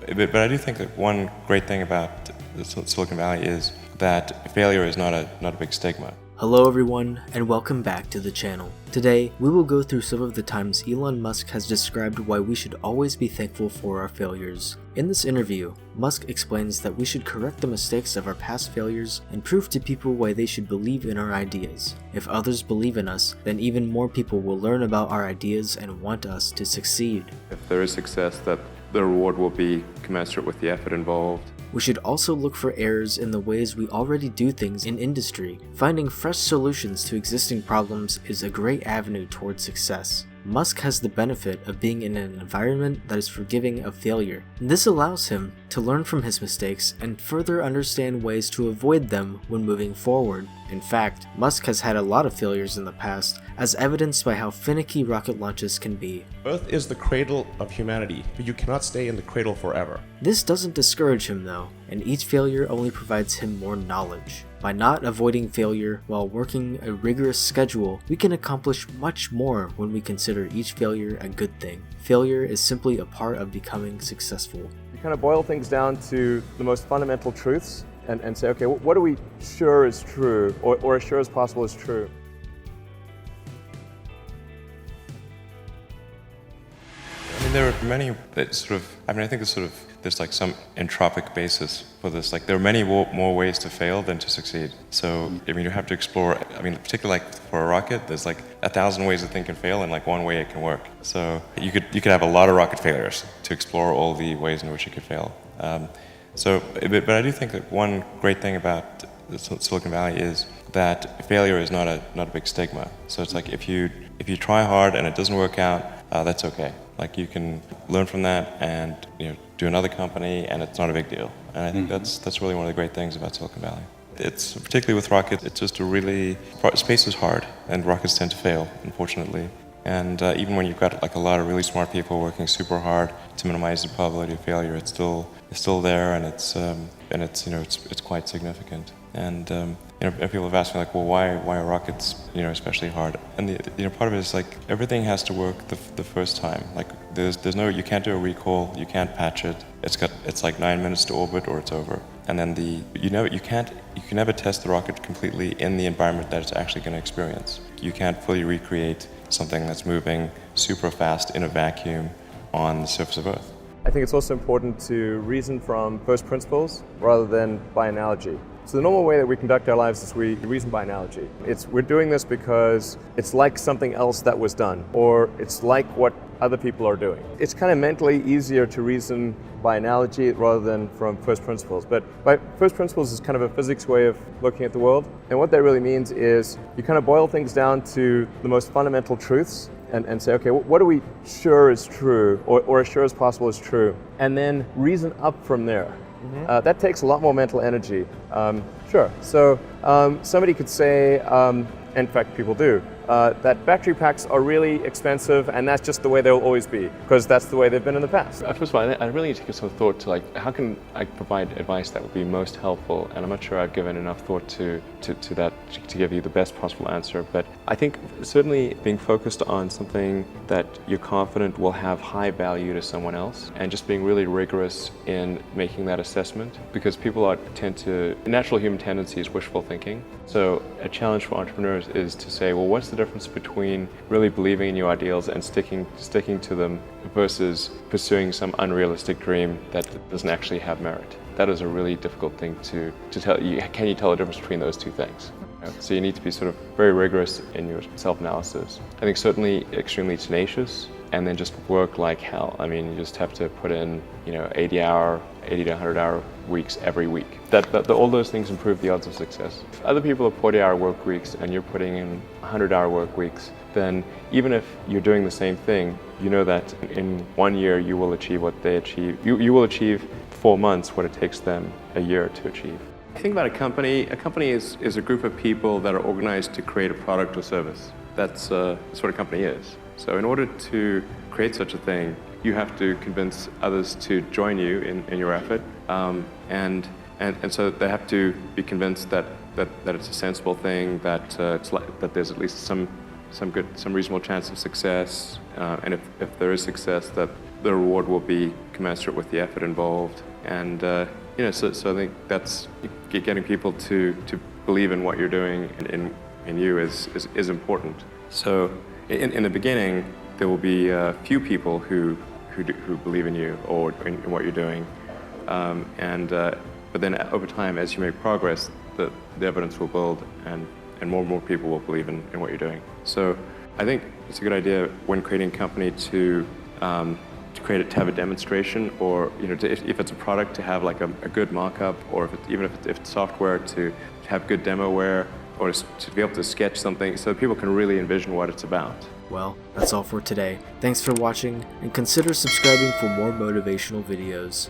But I do think that one great thing about Silicon Valley is that failure is not a big stigma. Hello everyone, and welcome back to the channel. Today, we will go through some of the times Elon Musk has described why we should always be thankful for our failures. In this interview, Musk explains that we should correct the mistakes of our past failures and prove to people why they should believe in our ideas. If others believe in us, then even more people will learn about our ideas and want us to succeed. If there is success, that the reward will be commensurate with the effort involved. We should also look for errors in the ways we already do things in industry. Finding fresh solutions to existing problems is a great avenue towards success. Musk has the benefit of being in an environment that is forgiving of failure. This allows him to learn from his mistakes and further understand ways to avoid them when moving forward. In fact, Musk has had a lot of failures in the past, as evidenced by how finicky rocket launches can be. Earth is the cradle of humanity, but you cannot stay in the cradle forever. This doesn't discourage him though, and each failure only provides him more knowledge. By not avoiding failure while working a rigorous schedule, we can accomplish much more when we consider each failure a good thing. Failure is simply a part of becoming successful. You kind of boil things down to the most fundamental truths and say, okay, what are we sure is true, or as sure as possible is true? I mean, there are many that I think there's like some entropic basis for this. Like, there are many more ways to fail than to succeed. So, I mean, you have to explore, particularly like for a rocket, there's like 1,000 ways a thing can fail and like one way it can work. So you could have a lot of rocket failures to explore all the ways in which it could fail. But I do think that one great thing about Silicon Valley is that failure is not a big stigma. So it's like if you try hard and it doesn't work out, that's okay. Like, you can learn from that and do another company, and it's not a big deal. And I think that's really one of the great things about Silicon Valley. It's particularly with rockets. It's just space is hard, and rockets tend to fail, unfortunately. And even when you've got like a lot of really smart people working super hard to minimize the probability of failure, it's still there, and it's quite significant. And people have asked me, like, well, why are rockets especially hard? And part of it is like everything has to work the first time. Like, you can't do a recall, you can't patch it. It's like 9 minutes to orbit or it's over. And then you can never test the rocket completely in the environment that it's actually going to experience. You can't fully recreate something that's moving super fast in a vacuum on the surface of Earth. I think it's also important to reason from first principles rather than by analogy. So the normal way that we conduct our lives is we reason by analogy. We're doing this because it's like something else that was done, or it's like what other people are doing. It's kind of mentally easier to reason by analogy rather than from first principles. But by first principles is kind of a physics way of looking at the world. And what that really means is you kind of boil things down to the most fundamental truths and say, okay, what are we sure is true, or as sure as possible is true, and then reason up from there. That takes a lot more mental energy. Sure. So somebody could say, in fact people do, that battery packs are really expensive, and that's just the way they'll always be, because that's the way they've been in the past. First of all, I really need to give some thought to, like, how can I provide advice that would be most helpful, and I'm not sure I've given enough thought to that to give you the best possible answer. But I think certainly being focused on something that you're confident will have high value to someone else, and just being really rigorous in making that assessment, because people natural human tendency is wishful thinking. So a challenge for entrepreneurs is to say, well, what's the difference between really believing in your ideals and sticking to them versus pursuing some unrealistic dream that doesn't actually have merit? That is a really difficult thing to tell you. Can you tell the difference between those two things? So you need to be sort of very rigorous in your self-analysis. I think certainly extremely tenacious, and then just work like hell. I mean, you just have to put in 80 to 100-hour weeks every week. All those things improve the odds of success. If other people have 40-hour work weeks and you're putting in 100-hour work weeks, then even if you're doing the same thing, you know that in 1 year you will achieve what they achieve. You will achieve 4 months what it takes them a year to achieve. Think about a company. A company is a group of people that are organized to create a product or service. That's what a company is. So in order to create such a thing, you have to convince others to join you in your effort, and so they have to be convinced that it's a sensible thing, that there's at least some reasonable chance of success, and if there is success, that the reward will be commensurate with the effort involved. And so I think that's getting people to believe in what you're doing and in you is important. So in the beginning, there will be a few people who believe in you or in what you're doing, but then over time, as you make progress, the evidence will build, and more people will believe in what you're doing. So I think it's a good idea when creating a company to have a demonstration, or if it's a product, to have like a good mock-up, or if it's software, to have good demoware, or to be able to sketch something so people can really envision what it's about. Well, that's all for today. Thanks for watching, and consider subscribing for more motivational videos.